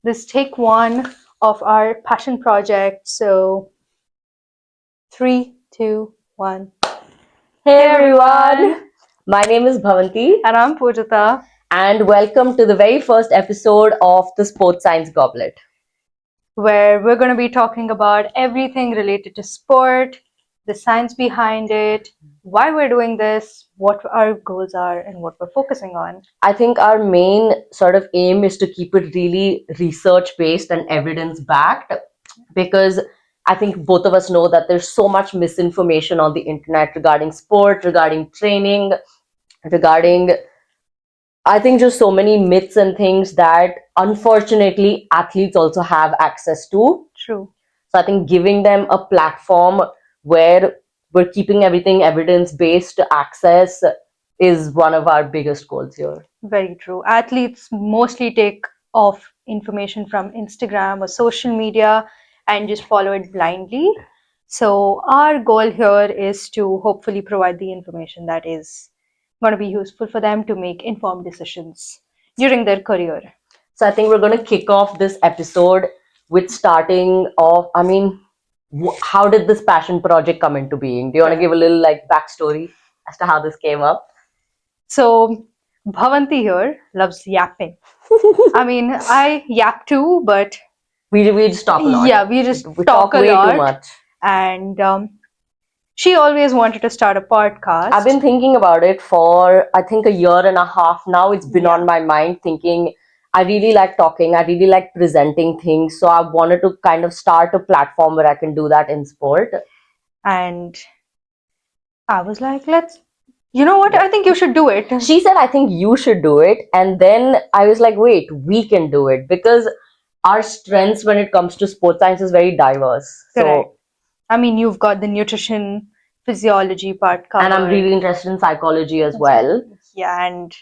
this take one of our passion project. So, three, two, one. Hey everyone. everyone, my name is Bhavanti And I'm Pujita, and welcome to the very first episode of the Sports Science Goblet. where we're going to be talking about everything related to sport, the science behind it, why we're doing this, what our goals are, and what we're focusing on. I think our main sort of aim is to keep it really research based and evidence backed because I think both of us know that there's so much misinformation on the internet regarding sport, regarding training, regarding I think just so many myths and things that unfortunately athletes also have access to. True. So I think giving them a platform where we're keeping everything evidence-based access is one of our biggest goals here. Very true. Athletes mostly take off information from Instagram or social media and just follow it blindly. So, our goal here is to hopefully provide the information that is going to be useful for them to make informed decisions during their career. So I think we're going to kick off this episode with starting off. How did this passion project come into being? Do you want to give a little like backstory as to how this came up? So, Bhavanti here loves yapping. I mean, I yap too, but We just talk a lot. yeah, we just We talk a way lot. too much. And she always wanted to start a podcast. I've been thinking about it for I think a year and a half now. It's been Yeah. on my mind thinking I really like talking, I really like presenting things. So I wanted to kind of start a platform where I can do that in sport. And I was like, you know what? I think you should do it. She said, I think you should do it. And then I was like, wait, we can do it because our strengths when it comes to sports science is very diverse. Correct. So, I mean, you've got the nutrition physiology part covered. and I'm really interested in psychology as well. Yeah, and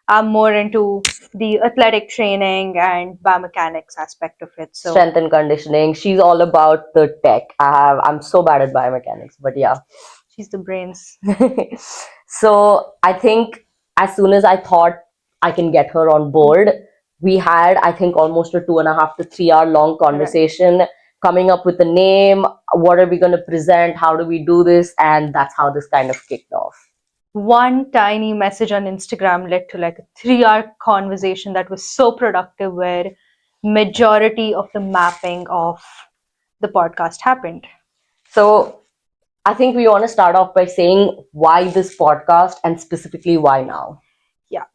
I'm more into the athletic training and biomechanics aspect of it. So Strength and conditioning. She's all about the tech. I'm so bad at biomechanics, but yeah. she's the brains. So I think as soon as I thought I can get her on board, we had, I think, almost a 2.5 to 3 hour long conversation coming up with a name. What are we going to present? How do we do this? And that's how this kind of kicked off. One tiny message on Instagram led to like a 3 hour conversation that was so productive, where majority of the mapping of the podcast happened. So I think we want to start off by saying why this podcast and specifically why now. Yeah.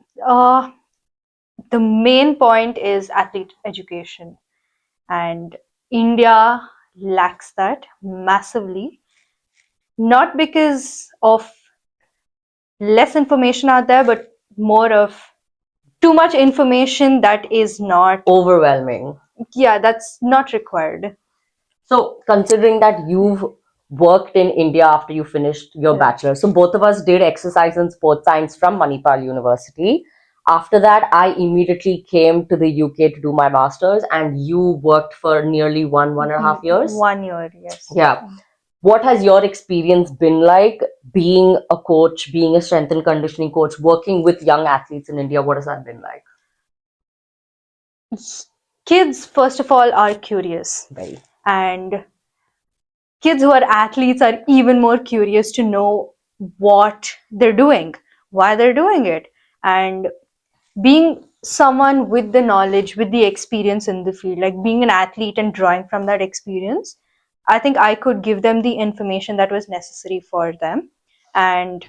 The main point is athlete education, and India lacks that massively. Not because of less information out there, but more of too much information that is not Overwhelming. Yeah, that's not required. So, considering that you've worked in India after you finished your bachelor, so both of us did exercise and sports science from Manipal University. After that, I immediately came to the UK to do my master's, and you worked for nearly one and a half years. 1 year, yes. Yeah. What has your experience been like being a coach, being a strength and conditioning coach, working with young athletes in India? What has that been like? Kids, first of all, are curious. Very. And kids who are athletes are even more curious to know what they're doing, why they're doing it. And being someone with the knowledge, with the experience in the field, like being an athlete and drawing from that experience, I think I could give them the information that was necessary for them. And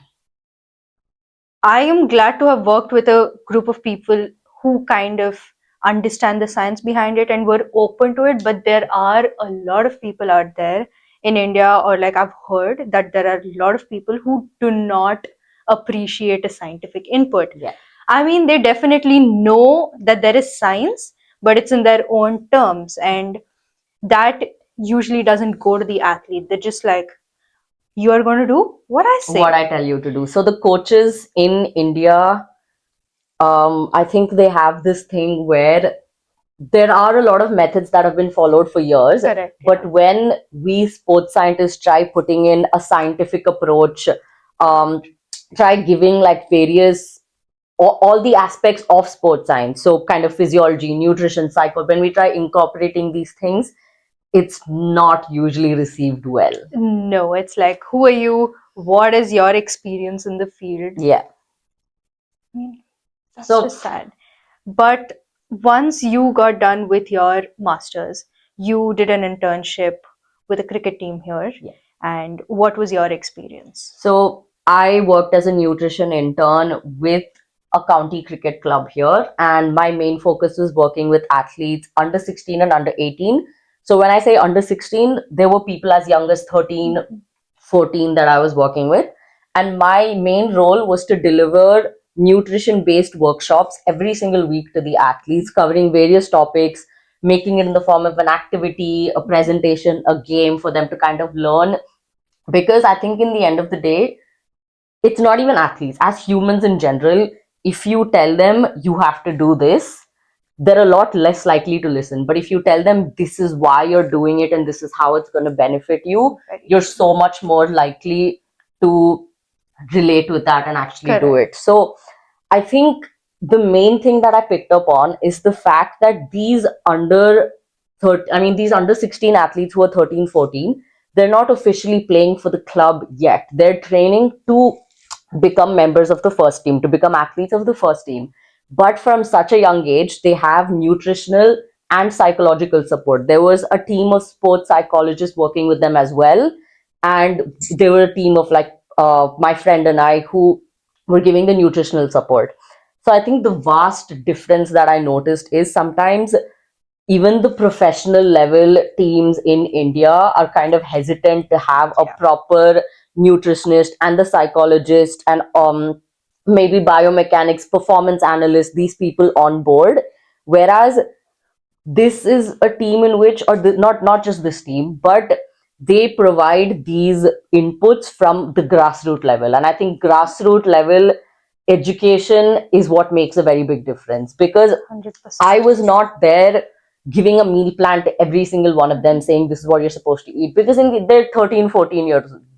I am glad to have worked with a group of people who kind of understand the science behind it and were open to it. But there are a lot of people out there in India, or like I've heard that there are a lot of people who do not appreciate a scientific input. Yeah. I mean, they definitely know that there is science, but it's in their own terms. And that usually doesn't go to the athlete. They're just like, you are going to do what I say. What I tell you to do. So the coaches in India, I think they have this thing where there are a lot of methods that have been followed for years. Correct. But when we sports scientists try putting in a scientific approach, try giving like various all the aspects of sports science. So kind of physiology, nutrition, psycho. When we try incorporating these things, it's not usually received well. No, it's like, who are you? What is your experience in the field? Yeah. I mean, that's So just sad. But once you got done with your masters, you did an internship with a cricket team here. yeah. And what was your experience? So I worked as a nutrition intern with a county cricket club here, and my main focus was working with athletes under 16 and under 18. So when I say under 16, there were people as young as 13, 14 that I was working with. And my main role was to deliver nutrition based workshops every single week to the athletes, covering various topics, making it in the form of an activity, a presentation, a game for them to kind of learn. Because I think in the end of the day, it's not even athletes, as humans in general, if you tell them you have to do this, they're a lot less likely to listen. But if you tell them this is why you're doing it and this is how it's going to benefit you, you're so much more likely to relate with that and actually do Correct. it. So I think the main thing that I picked up on is the fact that these under 30, I mean, these under 16 athletes who are 13, 14, they're not officially playing for the club yet. They're training to become members of the first team, to become athletes of the first team. But from such a young age, they have nutritional and psychological support. There was a team of sports psychologists working with them as well. And they were a team of like my friend and I who were giving the nutritional support. So I think the vast difference that I noticed is sometimes even the professional level teams in India are kind of hesitant to have a proper nutritionist and the psychologist and maybe biomechanics, performance analyst, these people on board. Whereas this is a team in which, or not just this team, but they provide these inputs from the grassroots level. And I think grassroots level education is what makes a very big difference, because 100%. I was not there giving a meal plan to every single one of them saying this is what you're supposed to eat, because they're 13, 14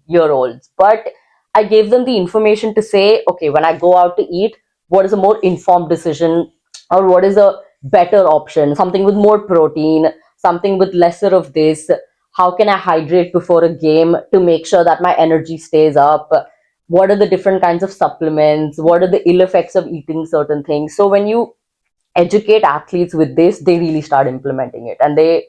year olds. But I gave them the information to say, okay, when I go out to eat, what is a more informed decision, or what is a better option, something with more protein, something with lesser of this. How can I hydrate before a game to make sure that my energy stays up? What are the different kinds of supplements? What are the ill effects of eating certain things? So when you educate athletes with this, they really start implementing it, and they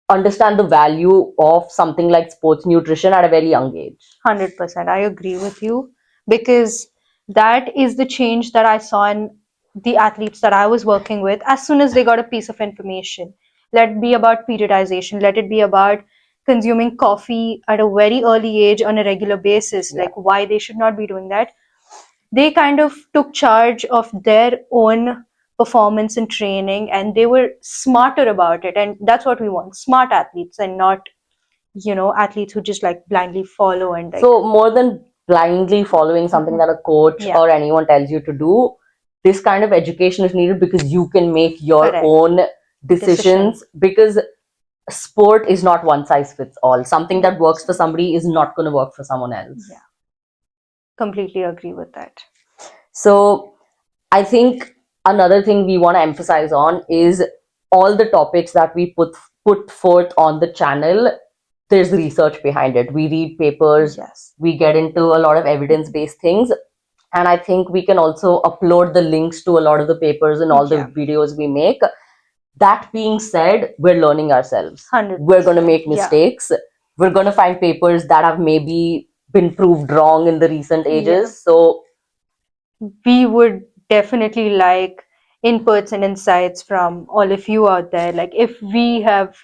understand the value of something like sports nutrition at a very young age. 100%. I agree with you because that is the change that I saw in the athletes that I was working with as soon as they got a piece of information. Let it be about periodization, let it be about consuming coffee at a very early age on a regular basis, Yeah. like why they should not be doing that. They kind of took charge of their own performance and training and they were smarter about it. And that's what we want, smart athletes and not athletes who just like blindly follow and like So more than blindly following something that a coach Yeah. or anyone tells you to do, this kind of education is needed because you can make your Correct. own decisions. Because sport is not one size fits all. Something that works for somebody is not going to work for someone else. Yeah, completely agree with that. So I think another thing we want to emphasize on is all the topics that we put forth on the channel. There's research behind it. We read papers. Yes. We get into a lot of evidence-based things, and I think we can also upload the links to a lot of the papers and all the videos we make. That being said, we're learning ourselves. 100%. We're going to make Yeah. mistakes. We're going to find papers that have maybe been proved wrong in the recent ages. Yeah. So We would definitely like inputs and insights from all of you out there. Like if we have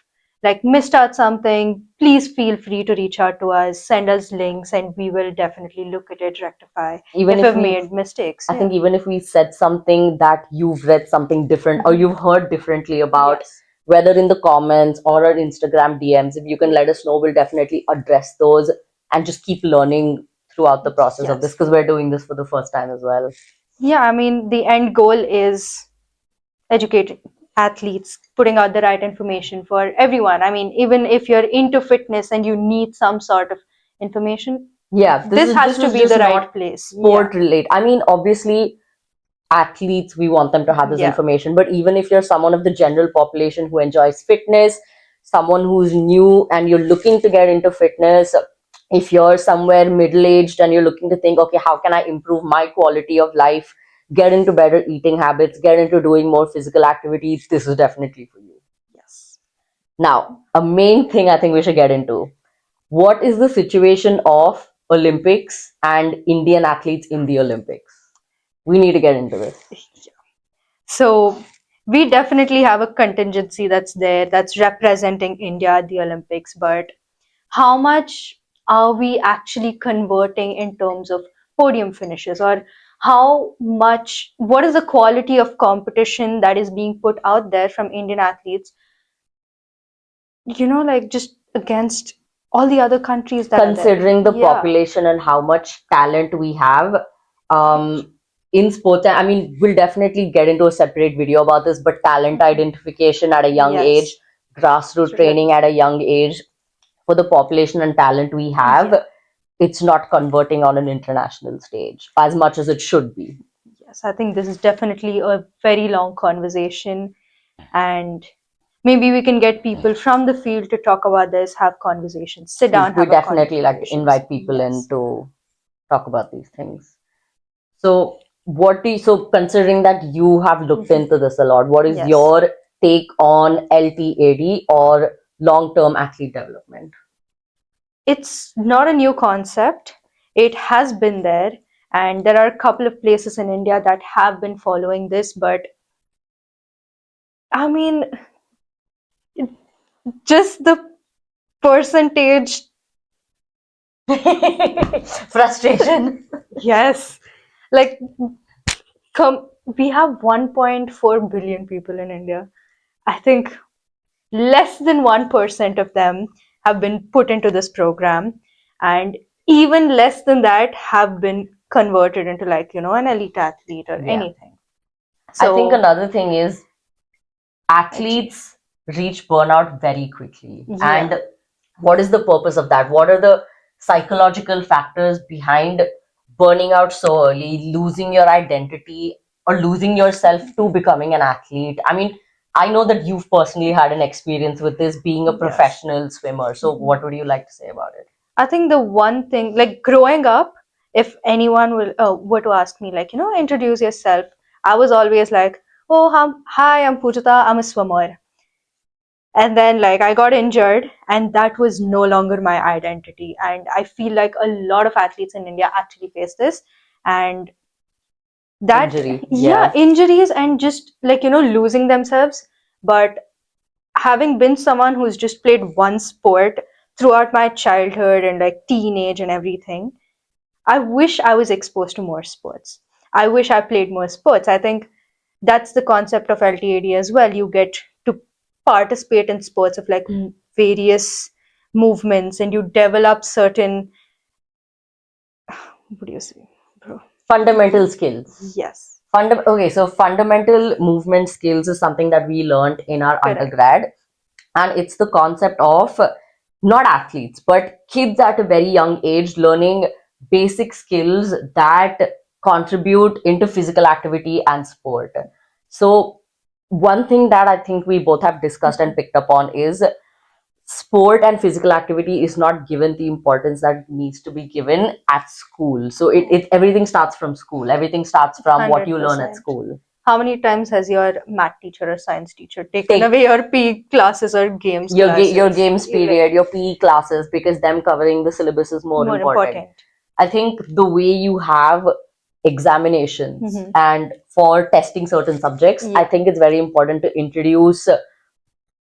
like missed out something, please feel free to reach out to us, send us links, and we will definitely look at it, rectify even if if we've we made mistakes. I think even if we said something that you've read something different or you've heard differently about, Yes. whether in the comments or our Instagram DMs, if you can let us know, we'll definitely address those and just keep learning throughout the process of this, Yes. because we're doing this for the first time as well. Yeah, I mean, the end goal is educating athletes, putting out the right information for everyone. I mean, even if you're into fitness and you need some sort of information, Yeah, this has to is be just the right not place. sport related. I mean, obviously, athletes, we want them to have this Yeah. information. But even if you're someone of the general population who enjoys fitness, someone who's new and you're looking to get into fitness, if you're somewhere middle aged and you're looking to think, okay, how can I improve my quality of life, get into better eating habits, get into doing more physical activities, this is definitely for you. Yes. Now, a main thing I think we should get into, what is the situation of Olympics and Indian athletes in the Olympics? We need to get into this. So we definitely have a contingency that's there, that's representing India at the Olympics, but how much are we actually converting in terms of podium finishes, or how much, what is the quality of competition that is being put out there from Indian athletes, like just against all the other countries that are there? Considering the Yeah. population and how much talent we have in sports, I mean, we'll definitely get into a separate video about this, but talent identification at a young age, Yes. grassroots training at a young age, for the population and talent we have, Yeah. it's not converting on an international stage as much as it should be. Yes, I think this is definitely a very long conversation, and maybe we can get people from the field to talk about this, have conversations, sit down, We have a definitely like to conversations. invite people in Yes. to talk about these things. So, so considering that you have looked into this a lot, what is Yes. your take on LTAD or long-term athlete development? It's not a new concept. It has been there, and there are a couple of places in India that have been following this, but I mean, just the percentage. Frustration. Yes. Like, we have 1.4 billion people in India. I think less than 1% of them have been put into this program, and even less than that have been converted into, like, an elite athlete or Yeah. anything. I think So, another thing is athletes reach burnout very quickly. yeah. And what is the purpose of that? What are the psychological factors behind burning out so early, losing your identity, or losing yourself to becoming an athlete? I mean, I know that you've personally had an experience with this being a Yes. professional swimmer. So, what would you like to say about it? I think the one thing, like growing up, if anyone were to ask me, like, introduce yourself, I was always like, oh, hi, I'm Pujita, I'm a swimmer. And then, like, I got injured, and that was no longer my identity. And I feel like a lot of athletes in India actually face this. And that, Injury. yeah, Yeah. injuries and just, like, losing themselves. But having been someone who's just played one sport throughout my childhood and like teenage and everything, I wish I was exposed to more sports. I wish I played more sports. I think that's the concept of LTAD as well. You get to participate in sports of like various movements, and you develop certain, what do you say, bro? Fundamental skills. Yes. Okay, so fundamental movement skills is something that we learned in our Correct. undergrad, and it's the concept of not athletes but kids at a very young age learning basic skills that contribute into physical activity and sport. So one thing that I think we both have discussed and picked up on is sport and physical activity is not given the importance that needs to be given at school. So it everything starts from school, everything starts from what you learn at 100%. school. How many times has your math teacher or science teacher taken Take away your PE classes or games your classes? your games period, Like, your PE classes, because them covering the syllabus is more more important. important. I think the way you have examinations and for testing certain subjects, I Yeah. think it's very important to introduce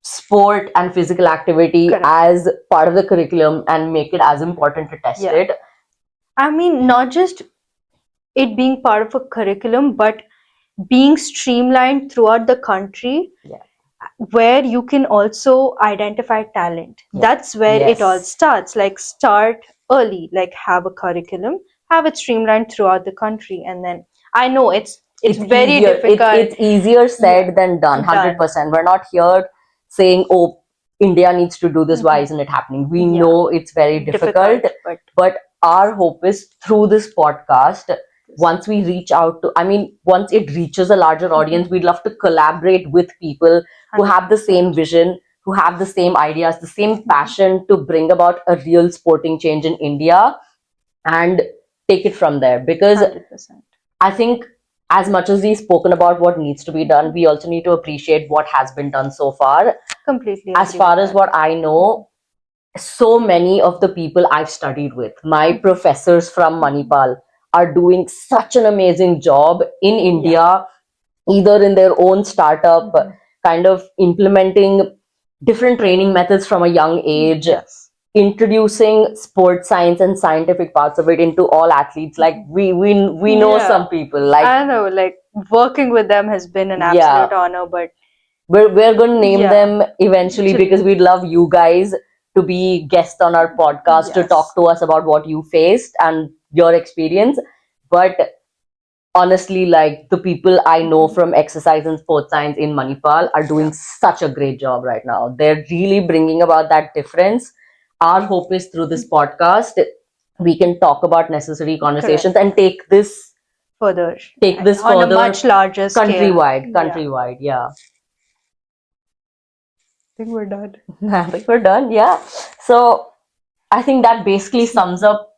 sport and physical activity Correct. as part of the curriculum and make it as important to test Yeah. it. I mean, not just it being part of a curriculum, but being streamlined throughout the country, Yeah. where you can also identify talent. Yeah. That's where it all Yes. starts. Like, start early, like have a curriculum, have it streamlined throughout the country, and then I know it's very easier. difficult. It's easier said than done. Done. 100%. We're not here saying, "Oh, India needs to do this. Why isn't it happening?" We Yeah. know it's very difficult, but but our hope is through this podcast once we reach out to, I mean, once it reaches a larger audience, we'd love to collaborate with people who have the same vision, who have the same ideas, the same passion to bring about a real sporting change in India and take it from there. Because 100%. I think as much as we've spoken about what needs to be done, we also need to appreciate what has been done so far. Completely As agree far with as that. what I know, so many of the people I've studied with, my professors from Manipal, are doing such an amazing job in India, either in their own startup, kind of implementing different training methods from a young age, Yes. introducing sports science and scientific parts of it into all athletes. Like we know Yeah. some people, like I know, like working with them has been an absolute honor, but we're going to name Yeah. them eventually because we'd love you guys to be guests on our podcast to Yes. talk to us about what you faced and your experience. But honestly, like the people I know from exercise and sports science in Manipal are doing such a great job right now. They're really bringing about that difference. Our hope is through this podcast, we can talk about necessary conversations and take this further on further a much larger scale. Countrywide, yeah. I think we're done. I think we're done, yeah. So I think that basically sums up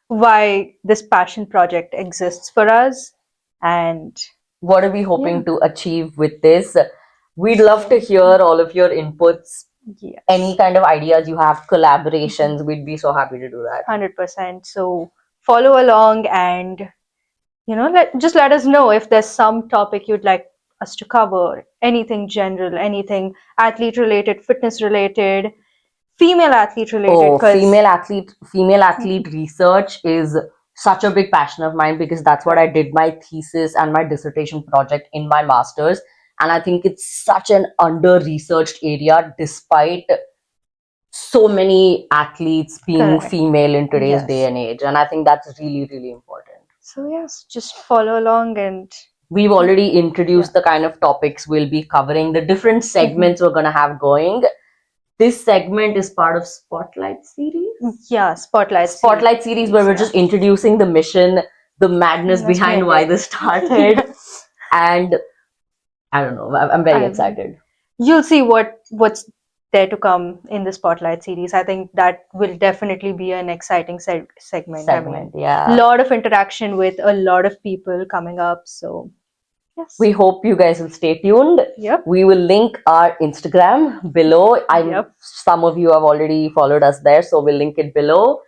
why this passion project exists for us, and what are we hoping to achieve with this. We'd love to hear all of your inputs. Yes. Any kind of ideas you have, collaborations, we'd be so happy to do that. 100%. So follow along and just let us know if there's some topic you'd like us to cover, anything general, anything athlete related, fitness related, female athlete related. Female athlete research is such a big passion of mine because that's what I did my thesis and my dissertation project in my master's, and I think it's such an under researched area despite so many athletes being female in today's day and age, and I think that's really, really important. So yes, just follow along, and we've already introduced the kind of topics we'll be covering, the different segments we're going to have going. This segment is part of Spotlight series. Yeah, Spotlight series where we're just introducing the mission, the madness behind why this started. And I don't know, I'm very excited. You'll see what's there to come in the Spotlight series. I think that will definitely be an exciting segment. I mean, yeah. A lot of interaction with a lot of people coming up. So yes. We hope you guys will stay tuned. Yep. We will link our Instagram below. Some of you have already followed us there, so we'll link it below.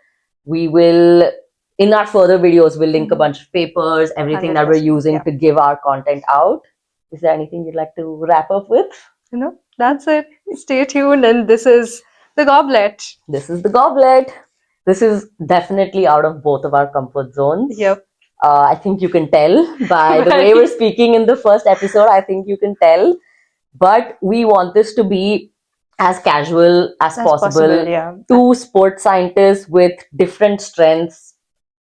We will, in our further videos, we'll link a bunch of papers, everything that we're using to give our content out. Is there anything you'd like to wrap up with? No, that's it. Stay tuned, and this is the Goblet. This is the Goblet. This is definitely out of both of our comfort zones. Yep. I think you can tell by the way we're speaking in the first episode. I think you can tell. But we want this to be as casual as possible. Two sports scientists with different strengths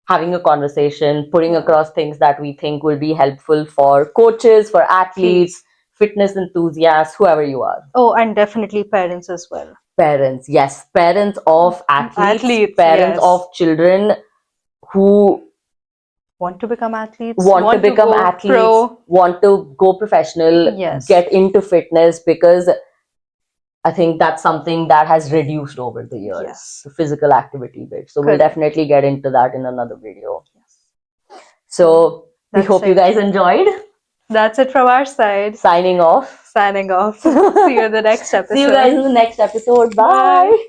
having a conversation, putting across things that we think will be helpful for coaches, for athletes, fitness enthusiasts, whoever you are. Oh, and definitely parents as well. Parents, yes. Parents of athletes, parents of children who want to become athletes, want to go professional, get into fitness, because I think that's something that has reduced over the years, the physical activity bit. So we'll definitely get into that in another video. So we hope you guys enjoyed. That's it from our side. Signing off. See you in the next episode. See you guys in the next episode. Bye.